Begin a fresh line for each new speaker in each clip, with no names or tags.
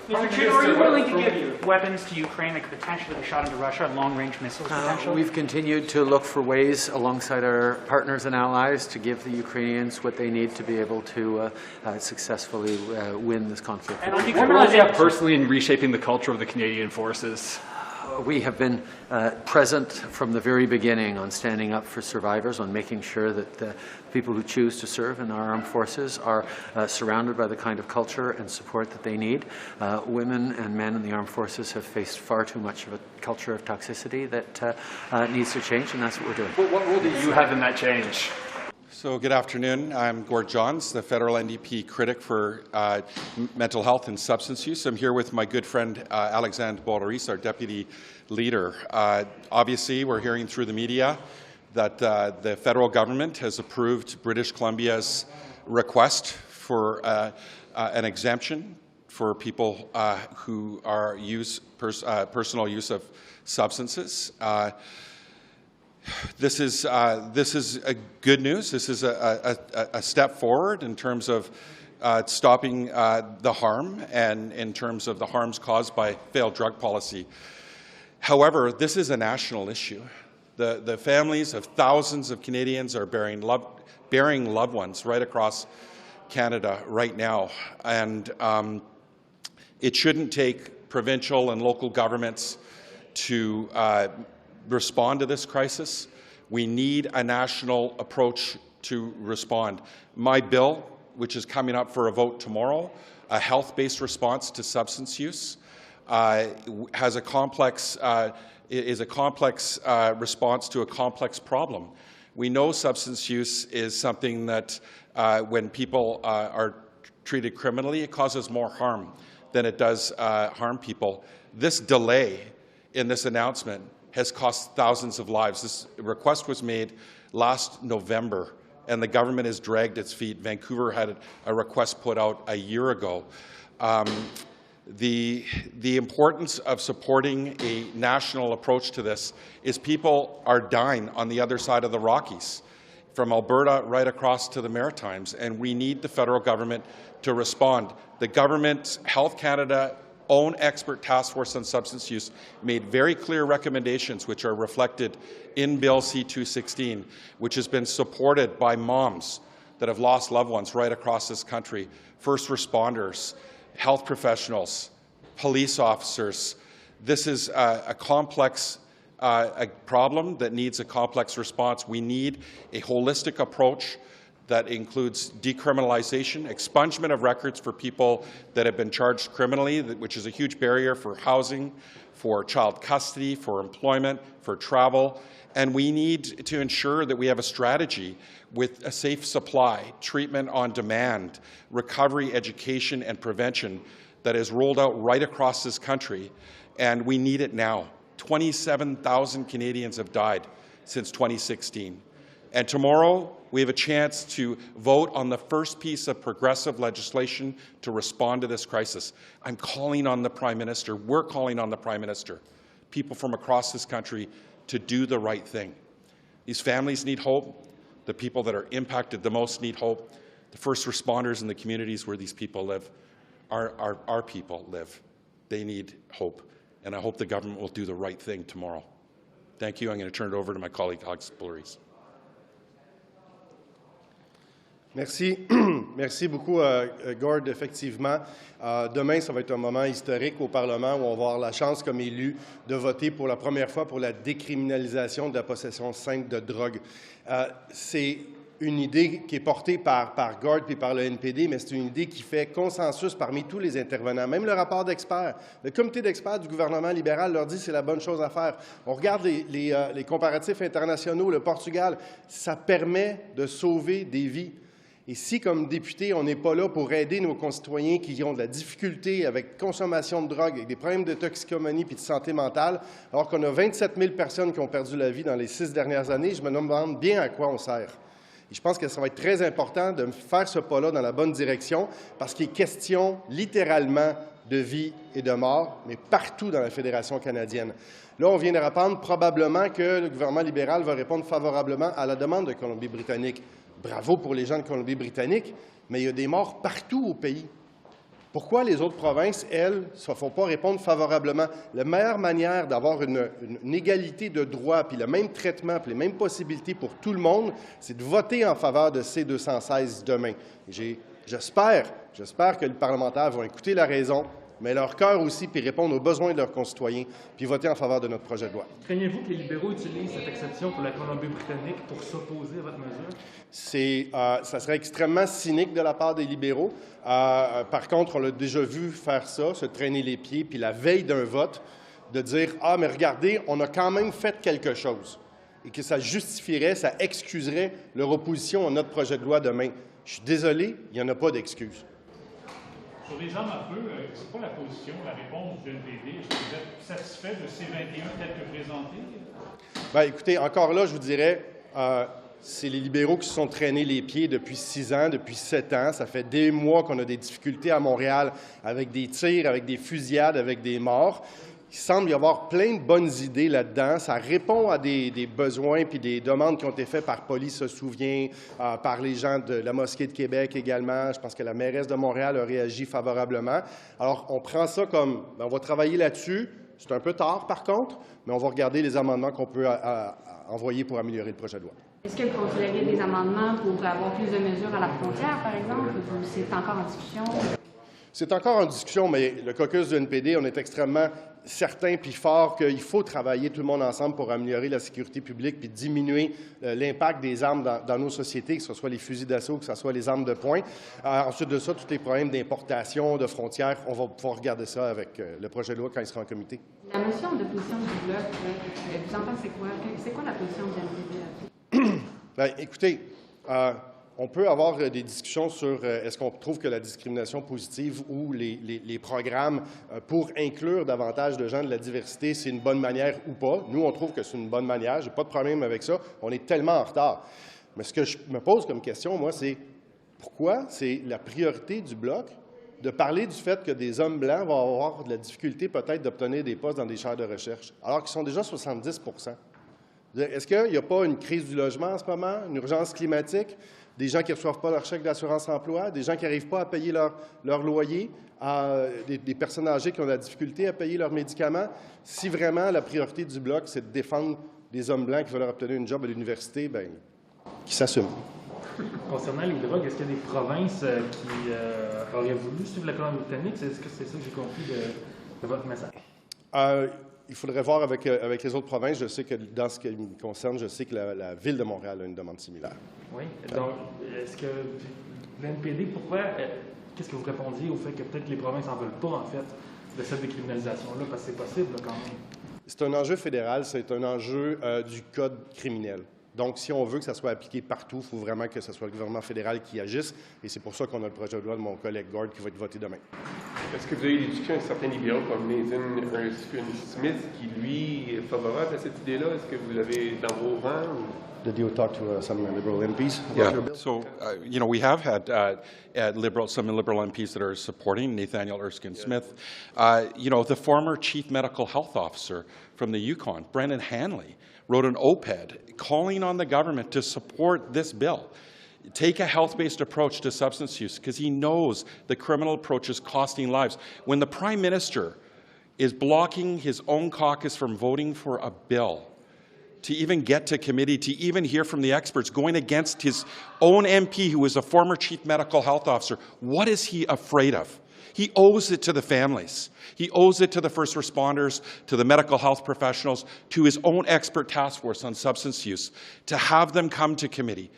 Mr. Trudeau, are you willing to give weapons to Ukraine that could potentially be shot into Russia, long-range missiles potentially?
We've continued to look for ways alongside our partners and allies to give the Ukrainians what they need to be able to successfully win this conflict.
And what role do you have personally in reshaping the culture of the Canadian forces?
We have been present from the very beginning on standing up for survivors, on making sure that people who choose to serve in our armed forces are surrounded by the kind of culture and support that they need. Women and men in the armed forces have faced far too much of a culture of toxicity that needs to change, and that's what we're doing.
But what role do you have in that change?
So good afternoon. I'm Gord Johns, the federal NDP critic for mental health and substance use. I'm here with my good friend Alexandre Boulerice, our deputy leader. Obviously, we're hearing through the media that the federal government has approved British Columbia's request for an exemption for people who are personal use of substances. This is a good news. This is a step forward in terms of stopping the harm and in terms of the harms caused by failed drug policy. However, this is a national issue. The families of thousands of Canadians are bearing loved ones right across Canada right now, and it shouldn't take provincial and local governments to respond to this crisis. We need a national approach to respond. My bill, which is coming up for a vote tomorrow, a health-based response to substance use, is a complex response to a complex problem. We know substance use is something that when people are treated criminally, it causes more harm than it does harm people. This delay in this announcement has cost thousands of lives. This request was made last November, and the government has dragged its feet. Vancouver had a request put out a year ago. The importance of supporting a national approach to this is people are dying on the other side of the Rockies, from Alberta right across to the Maritimes, and we need the federal government to respond. The government, Health Canada, own expert task force on substance use made very clear recommendations which are reflected in Bill C-216, which has been supported by moms that have lost loved ones right across this country, first responders, health professionals, police officers. This is a complex problem that needs a complex response. We need a holistic approach that includes decriminalization, expungement of records for people that have been charged criminally, which is a huge barrier for housing, for child custody, for employment, for travel. And we need to ensure that we have a strategy with a safe supply, treatment on demand, recovery, education, and prevention that is rolled out right across this country. And we need it now. 27,000 Canadians have died since 2016. And tomorrow, we have a chance to vote on the first piece of progressive legislation to respond to this crisis. I'm calling on the Prime Minister, we're calling on the Prime Minister, people from across this country, to do the right thing. These families need hope. The people that are impacted the most need hope. The first responders in the communities where these people live, our people live. They need hope. And I hope the government will do the right thing tomorrow. Thank you. I'm going to turn it over to my colleague, Alexandre Boulerice.
Merci. Merci beaucoup, Gord. Effectivement, demain, ça va être un moment historique au Parlement où on va avoir la chance, comme élu, de voter pour la première fois pour la décriminalisation de la possession simple de drogue. C'est une idée qui est portée par Gord et par le NPD, mais c'est une idée qui fait consensus parmi tous les intervenants, même le rapport d'experts. Le comité d'experts du gouvernement libéral leur dit que c'est la bonne chose à faire. On regarde les comparatifs internationaux, le Portugal, ça permet de sauver des vies. Et si, comme député, on n'est pas là pour aider nos concitoyens qui ont de la difficulté avec consommation de drogue, avec des problèmes de toxicomanie et de santé mentale, alors qu'on a 27 000 personnes qui ont perdu la vie dans les 6 dernières années, je me demande bien à quoi on sert. Et je pense que ça va être très important de faire ce pas-là dans la bonne direction, parce qu'il est question littéralement de vie et de mort, mais partout dans la Fédération canadienne. Là, on vient de apprendre probablement que le gouvernement libéral va répondre favorablement à la demande de Colombie-Britannique. Bravo pour les gens de Colombie-Britannique, mais il y a des morts partout au pays. Pourquoi les autres provinces, elles, ne font pas répondre favorablement? La meilleure manière d'avoir une égalité de droits, puis le même traitement, puis les mêmes possibilités pour tout le monde, c'est de voter en faveur de C-216 demain. J'espère que les parlementaires vont écouter la raison, mais leur cœur aussi, puis répondre aux besoins de leurs concitoyens, puis voter en faveur de notre projet de loi.
Craignez-vous que les libéraux utilisent cette exception pour la Colombie-Britannique pour s'opposer à votre mesure?
Ça serait extrêmement cynique de la part des libéraux. Par contre, on l'a déjà vu faire ça, se traîner les pieds, puis la veille d'un vote, de dire « Ah, mais regardez, on a quand même fait quelque chose », et que ça justifierait, ça excuserait leur opposition à notre projet de loi demain. Je suis désolé, il n'y en a pas d'excuses.
Sur les armes à feu, c'est quoi la position, la réponse du NPD? Est-ce que vous êtes satisfait de C-21 tel que présenté?
Bien, écoutez, encore là, je vous dirais, c'est les libéraux qui se sont traînés les pieds depuis 6 ans, depuis 7 ans. Ça fait des mois qu'on a des difficultés à Montréal avec des tirs, avec des fusillades, avec des morts. Il semble y avoir plein de bonnes idées là-dedans. Ça répond à des besoins puis des demandes qui ont été faites par Police se souvient, par les gens de la Mosquée de Québec également. Je pense que la mairesse de Montréal a réagi favorablement. Alors, on prend ça comme, on va travailler là-dessus. C'est un peu tard, par contre, mais on va regarder les amendements qu'on peut envoyer pour améliorer le projet de loi.
Est-ce que vous considérez des amendements pour avoir plus de mesures à la frontière, par exemple, ou c'est encore en discussion?
C'est encore en discussion, mais le caucus du NPD, on est extrêmement certain puis fort qu'il faut travailler tout le monde ensemble pour améliorer la sécurité publique puis diminuer l'impact des armes dans nos sociétés, que ce soit les fusils d'assaut, que ce soit les armes de poing. Ensuite de ça, tous les problèmes d'importation, de frontières, on va pouvoir regarder ça avec le projet de loi quand il sera en comité.
La motion de position du Bloc, vous en pensez quoi? C'est quoi la position du NPD?
Bien, écoutez, on peut avoir des discussions sur est-ce qu'on trouve que la discrimination positive ou les programmes pour inclure davantage de gens de la diversité, c'est une bonne manière ou pas. Nous, on trouve que c'est une bonne manière. Je n'ai pas de problème avec ça. On est tellement en retard. Mais ce que je me pose comme question, moi, c'est pourquoi c'est la priorité du Bloc de parler du fait que des hommes blancs vont avoir de la difficulté peut-être d'obtenir des postes dans des chaires de recherche, alors qu'ils sont déjà 70 %. Est-ce qu'il n'y a pas une crise du logement en ce moment, une urgence climatique? Des gens qui ne reçoivent pas leur chèque d'assurance-emploi, des gens qui n'arrivent pas à payer leur loyer, des personnes âgées qui ont de la difficulté à payer leurs médicaments. Si vraiment la priorité du Bloc, c'est de défendre des hommes blancs qui veulent obtenir une job à l'université, bien, qu'ils s'assument.
Concernant les drogues, est-ce qu'il y a des provinces qui auraient voulu suivre la Colombie-Britannique? Est-ce que c'est ça que j'ai compris de votre message?
Il faudrait voir avec les autres provinces. Je sais que dans ce qui me concerne, je sais que la Ville de Montréal a une demande similaire.
Oui. Donc, est-ce que l'NPD, pourquoi, qu'est-ce que vous répondiez au fait que peut-être les provinces n'en veulent pas, en fait, de cette décriminalisation-là, parce que c'est possible, là, quand même?
C'est un enjeu fédéral, c'est un enjeu du Code criminel. Donc, si on veut que ça soit appliqué partout, il faut vraiment que ce soit le gouvernement fédéral qui agisse. Et c'est pour ça qu'on a le projet de loi de mon collègue Gord qui va être voté demain.
Est-ce que vous avez eu des discussions avec certains libéraux comme Nathan Smith qui, lui, est favorable à cette idée-là? Est-ce que vous l'avez dans vos rangs?
Did you talk to some Liberal MPs?
Yeah. So, we have had some Liberal MPs that are supporting Nathaniel Erskine Smith. The former chief medical health officer from the Yukon, Brendan Hanley, wrote an op-ed calling on the government to support this bill. Take a health-based approach to substance use, because he knows the criminal approach is costing lives. When the Prime Minister is blocking his own caucus from voting for a bill, to even get to committee, to even hear from the experts, going against his own MP, who is a former chief medical health officer, what is he afraid of? He owes it to the families. He owes it to the first responders, to the medical health professionals, to his own expert task force on substance use, to have them come to committee,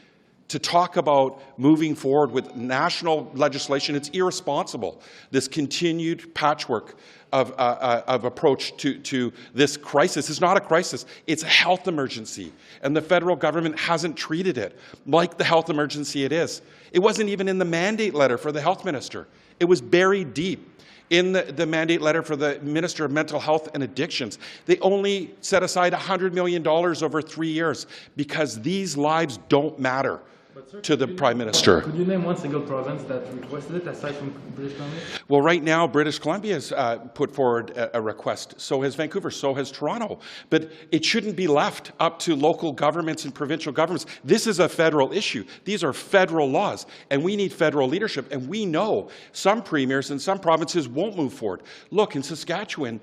to talk about moving forward with national legislation. It's irresponsible, this continued patchwork of approach to this crisis. It's not a crisis. It's a health emergency, and the federal government hasn't treated it like the health emergency it is. It wasn't even in the mandate letter for the health minister. It was buried deep in the mandate letter for the Minister of Mental Health and Addictions. They only set aside $100 million over 3 years because these lives don't matter. to the Prime Minister.
Could you name one single province that requested it aside from British Columbia?
Well, right now, British Columbia has put forward a request. So has Vancouver. So has Toronto. But it shouldn't be left up to local governments and provincial governments. This is a federal issue. These are federal laws, and we need federal leadership. And we know some premiers in some provinces won't move forward. Look, in Saskatchewan,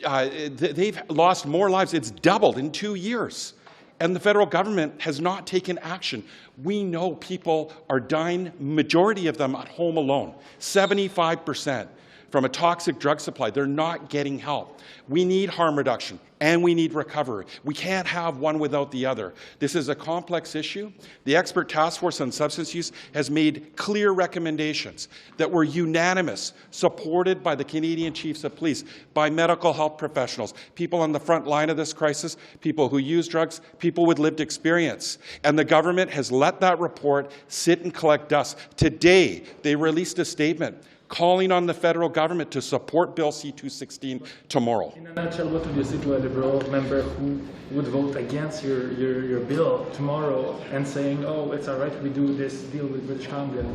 they've lost more lives. It's doubled in 2 years. And the federal government has not taken action. We know people are dying, majority of them at home alone, 75% from a toxic drug supply. They're not getting help. We need harm reduction and we need recovery. We can't have one without the other. This is a complex issue. The Expert Task Force on Substance Use has made clear recommendations that were unanimous, supported by the Canadian Chiefs of Police, by medical health professionals, people on the front line of this crisis, people who use drugs, people with lived experience. And the government has let that report sit and collect dust. Today, they released a statement calling on the federal government to support Bill C-216 tomorrow.
In a nutshell, what would you say to a Liberal member who would vote against your bill tomorrow and saying, oh, it's all right, we do this deal with British Columbia?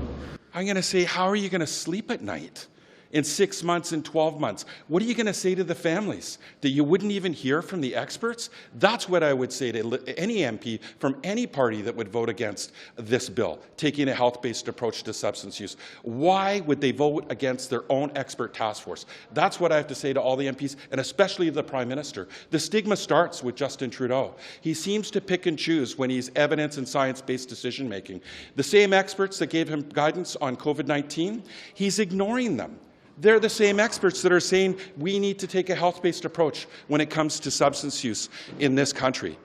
I'm going to say, how are you going to sleep at night in 6 months and 12 months? What are you going to say to the families? That you wouldn't even hear from the experts? That's what I would say to any MP from any party that would vote against this bill, taking a health-based approach to substance use. Why would they vote against their own expert task force? That's what I have to say to all the MPs, and especially the Prime Minister. The stigma starts with Justin Trudeau. He seems to pick and choose when he's evidence and science-based decision-making. The same experts that gave him guidance on COVID-19, he's ignoring them. They're the same experts that are saying we need to take a health-based approach when it comes to substance use in this country.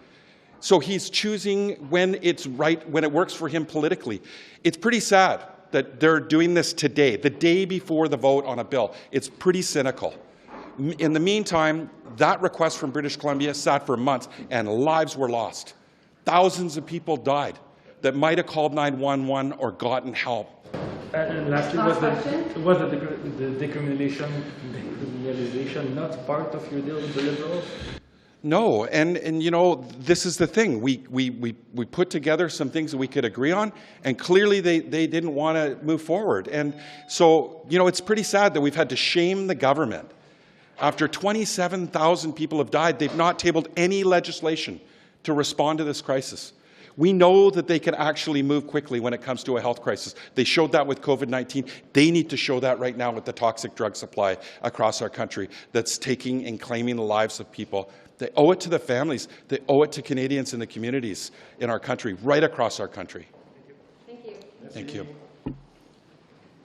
So he's choosing when it's right, when it works for him politically. It's pretty sad that they're doing this today, the day before the vote on a bill. It's pretty cynical. In the meantime, that request from British Columbia sat for months and lives were lost. Thousands of people died that might have called 911 or gotten help.
And lastly, was the decriminalization not part of your deal with the Liberals?
No, and you know, this is the thing. We put together some things that we could agree on, and clearly they didn't want to move forward. And so, you know, it's pretty sad that we've had to shame the government. After 27,000 people have died, they've not tabled any legislation to respond to this crisis. We know that they can actually move quickly when it comes to a health crisis. They showed that with COVID-19. They need to show that right now with the toxic drug supply across our country that's taking and claiming the lives of people. They owe it to the families. They owe it to Canadians and the communities in our country, right across our country.
Thank you.
Thank you.